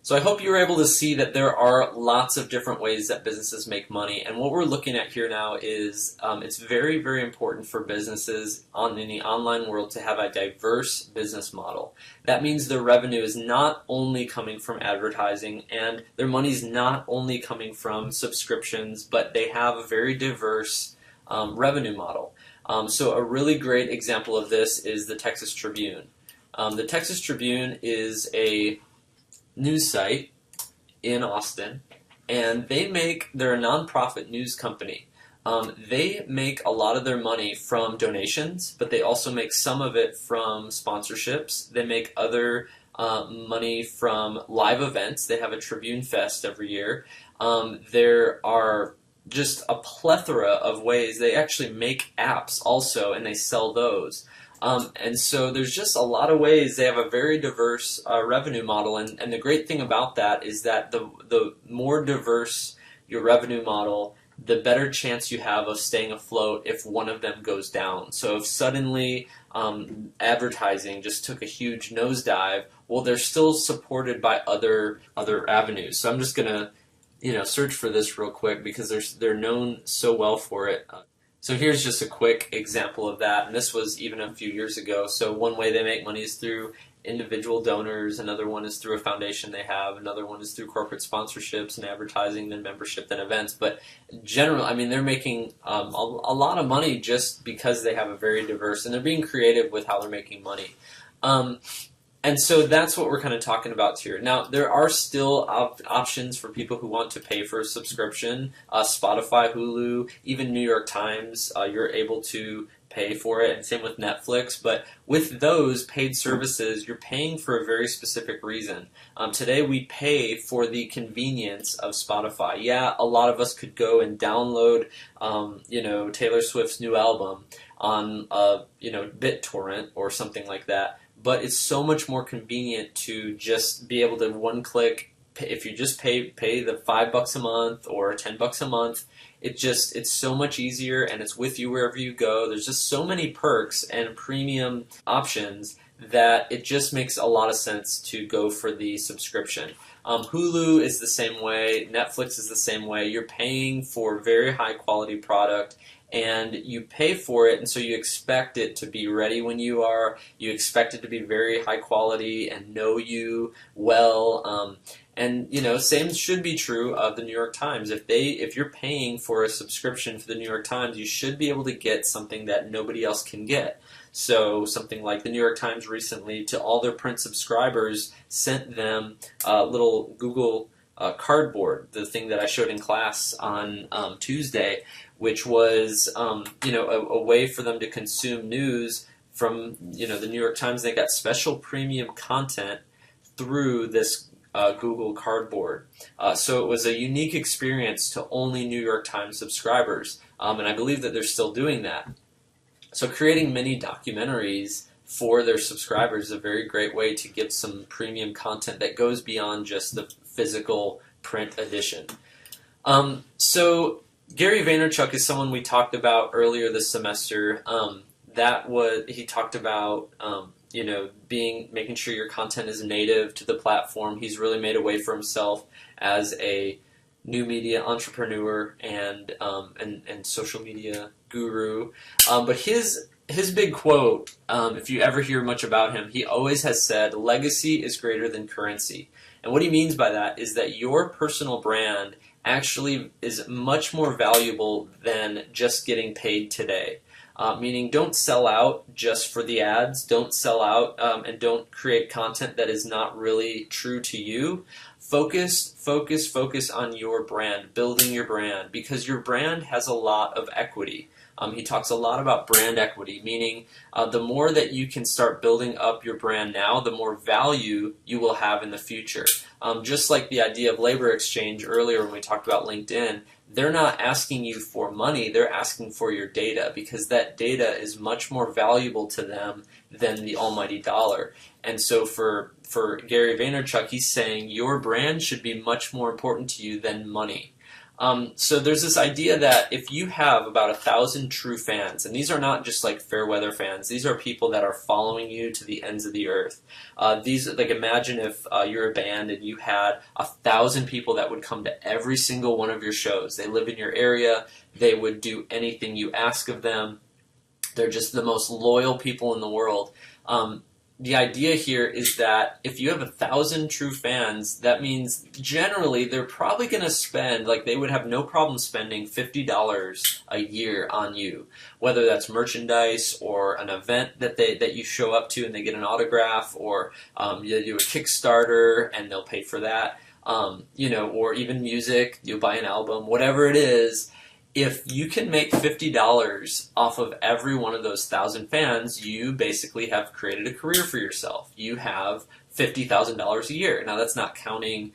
So I hope you were able to see that there are lots of different ways that businesses make money. And what we're looking at here now is it's very, very important for businesses in the online world to have a diverse business model. That means their revenue is not only coming from advertising and their money is not only coming from subscriptions, but they have a very diverse revenue model. So a really great example of this is the Texas Tribune. The Texas Tribune is a news site in Austin, and they're a nonprofit news company. They make a lot of their money from donations, but they also make some of it from sponsorships. They make other money from live events. They have a Tribune Fest every year. There are just a plethora of ways. They actually make apps also, and they sell those. And so there's just a lot of ways. They have a very diverse revenue model, and the great thing about that is that the more diverse your revenue model, the better chance you have of staying afloat if one of them goes down. So if suddenly advertising just took a huge nosedive, well, they're still supported by other avenues. So I'm just gonna search for this real quick because they're known so well for it. So here's just a quick example of that, and this was even a few years ago. So one way they make money is through individual donors, another one is through a foundation they have, another one is through corporate sponsorships and advertising, then membership, then events. But generally, I mean, they're making a lot of money just because they have a very diverse, and they're being creative with how they're making money. And so that's what we're kind of talking about here. Now, there are still options for people who want to pay for a subscription. Spotify, Hulu, even New York Times, you're able to pay for it, and same with Netflix. But with those paid services, you're paying for a very specific reason. Today, we pay for the convenience of Spotify. Yeah, a lot of us could go and download, Taylor Swift's new album on, BitTorrent or something like that. But it's so much more convenient to just be able to one click. If you just pay the $5 a month or $10 a month, it's so much easier, and it's with you wherever you go. There's just so many perks and premium options that it just makes a lot of sense to go for the subscription. Hulu is the same way. Netflix is the same way. You're paying for very high quality product, and you pay for it, and so you expect it to be ready when you are. You expect it to be very high quality and know you well. And same should be true of the New York Times. If you're paying for a subscription for the New York Times, you should be able to get something that nobody else can get. So something like the New York Times recently, to all their print subscribers, sent them a little Google Cardboard, the thing that I showed in class on Tuesday, which was a way for them to consume news from the New York Times. They got special premium content through this Google Cardboard. So it was a unique experience to only New York Times subscribers, and I believe that they're still doing that. So creating mini documentaries for their subscribers is a very great way to get some premium content that goes beyond just the physical print edition. So Gary Vaynerchuk is someone we talked about earlier this semester. He talked about making sure your content is native to the platform. He's really made a way for himself as a new media entrepreneur and social media guru. But his big quote, if you ever hear much about him, he always has said, "Legacy is greater than currency." And what he means by that is that your personal brand actually is much more valuable than just getting paid today. Meaning, don't sell out just for the ads. Don't sell out and don't create content that is not really true to you. Focus on your brand, building your brand, because your brand has a lot of equity. He talks a lot about brand equity, meaning the more that you can start building up your brand now, the more value you will have in the future. Just like the idea of labor exchange earlier when we talked about LinkedIn, they're not asking you for money, they're asking for your data, because that data is much more valuable to them than the almighty dollar. And so for Gary Vaynerchuk, he's saying your brand should be much more important to you than money. So there's this idea that if you have about 1,000 true fans, and these are not just like fair weather fans, these are people that are following you to the ends of the earth. Imagine if you're a band and you had 1,000 people that would come to every single one of your shows. They live in your area. They would do anything you ask of them. They're just the most loyal people in the world. The idea here is that if you have 1,000 true fans, that means generally they're probably going to spend, like they would have no problem spending $50 a year on you, whether that's merchandise or an event that you show up to and they get an autograph, or you do a Kickstarter and they'll pay for that, or even music, you'll buy an album, whatever it is. If you can make $50 off of every one of those 1,000 fans, you basically have created a career for yourself. You have $50,000 a year. Now, that's not counting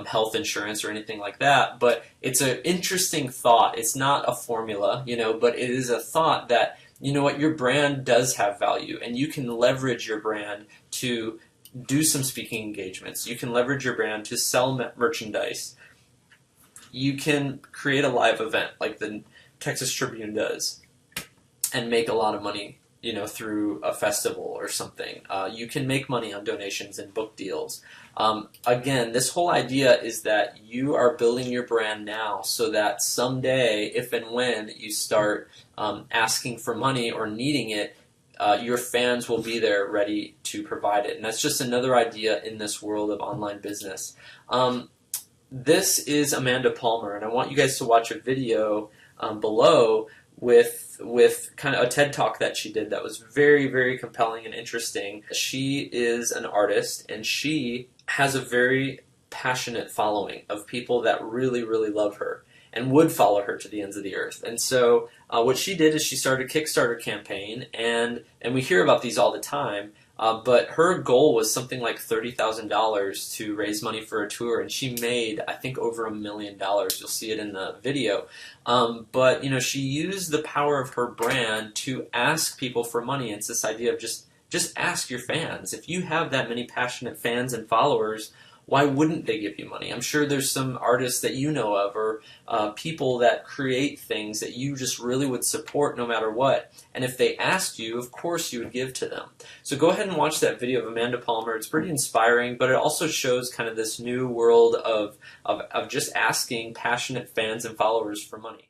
health insurance or anything like that, but it's an interesting thought. It's not a formula, but it is a thought that, your brand does have value, and you can leverage your brand to do some speaking engagements. You can leverage your brand to sell merchandise. You can create a live event like the Texas Tribune does and make a lot of money, through a festival or something. You can make money on donations and book deals. Again, this whole idea is that you are building your brand now so that someday, if and when you start asking for money or needing it, your fans will be there ready to provide it. And that's just another idea in this world of online business. This is Amanda Palmer, and I want you guys to watch a video below with kind of a TED Talk that she did that was very, very compelling and interesting. She is an artist, and she has a very passionate following of people that really, really love her and would follow her to the ends of the earth. And so what she did is she started a Kickstarter campaign, and we hear about these all the time. But her goal was something like $30,000 to raise money for a tour, and she made, I think, over $1 million. You'll see it in the video. But she used the power of her brand to ask people for money. It's this idea of just ask your fans. If you have that many passionate fans and followers, why wouldn't they give you money? I'm sure there's some artists that you know of, or people that create things that you just really would support no matter what. And if they asked you, of course you would give to them. So go ahead and watch that video of Amanda Palmer. It's pretty inspiring, but it also shows kind of this new world of just asking passionate fans and followers for money.